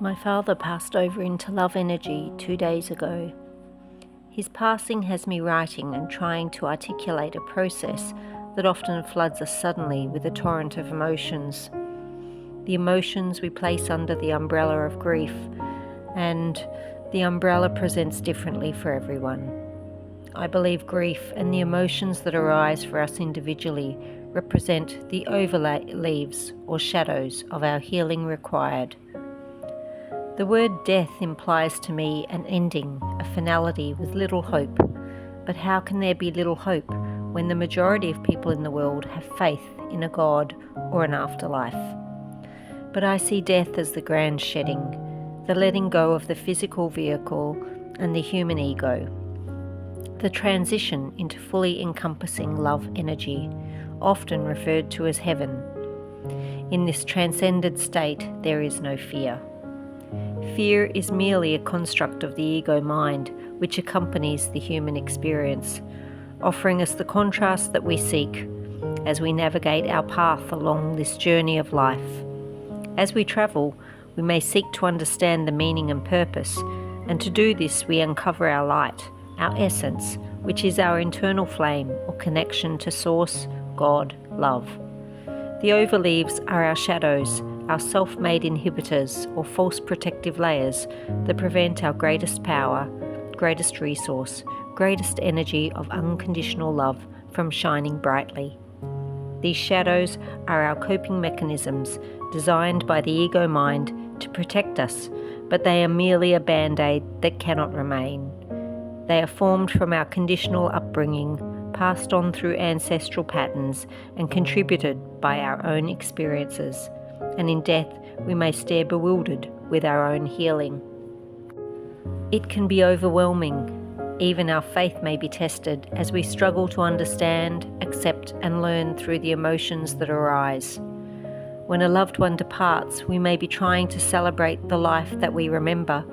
My father passed over into love energy 2 days ago. His passing has me writing and trying to articulate a process that often floods us suddenly with a torrent of emotions. The emotions we place under the umbrella of grief, and the umbrella presents differently for everyone. I believe grief and the emotions that arise for us individually represent the overleaves or shadows of our healing required. The word death implies to me an ending, a finality with little hope. But how can there be little hope when the majority of people in the world have faith in a God or an afterlife? But I see death as the grand shedding, the letting go of the physical vehicle and the human ego, the transition into fully encompassing love energy, often referred to as heaven. In this transcended state, there is no fear. Fear is merely a construct of the ego mind which accompanies the human experience, offering us the contrast that we seek as we navigate our path along this journey of life. As we travel, we may seek to understand the meaning and purpose, and to do this we uncover our light, our essence, which is our internal flame or connection to Source, God, love. The overleaves are our shadows, our self-made inhibitors or false protective layers that prevent our greatest power, greatest resource, greatest energy of unconditional love from shining brightly. These shadows are our coping mechanisms designed by the ego mind to protect us, but they are merely a band-aid that cannot remain. They are formed from our conditional upbringing, passed on through ancestral patterns and contributed by our own experiences. And in death, we may stare bewildered with our own healing. It can be overwhelming. Even our faith may be tested as we struggle to understand, accept, and learn through the emotions that arise. When a loved one departs, we may be trying to celebrate the life that we remember,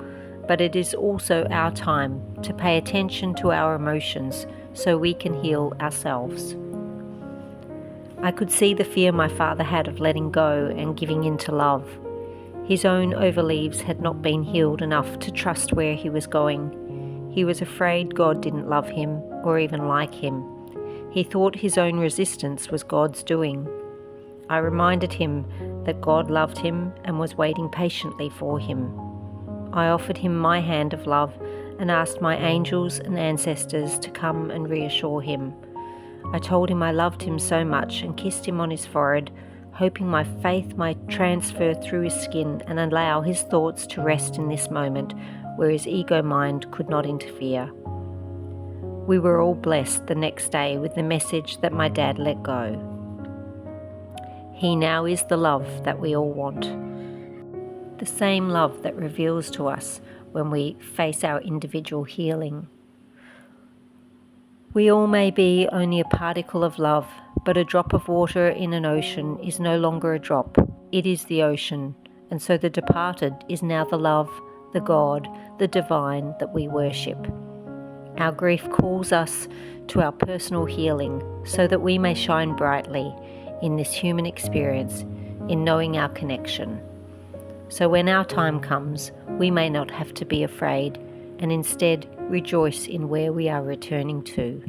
but it is also our time to pay attention to our emotions so we can heal ourselves. I could see the fear my father had of letting go and giving in to love. His own overleaves had not been healed enough to trust where he was going. He was afraid God didn't love him or even like him. He thought his own resistance was God's doing. I reminded him that God loved him and was waiting patiently for him. I offered him my hand of love and asked my angels and ancestors to come and reassure him. I told him I loved him so much and kissed him on his forehead, hoping my faith might transfer through his skin and allow his thoughts to rest in this moment where his ego mind could not interfere. We were all blessed the next day with the message that my dad let go. He now is the love that we all want. The same love that reveals to us when we face our individual healing. We all may be only a particle of love, but a drop of water in an ocean is no longer a drop, it is the ocean, and so the departed is now the love, the God, the divine that we worship. Our grief calls us to our personal healing so that we may shine brightly in this human experience in knowing our connection. So when our time comes, we may not have to be afraid and instead rejoice in where we are returning to.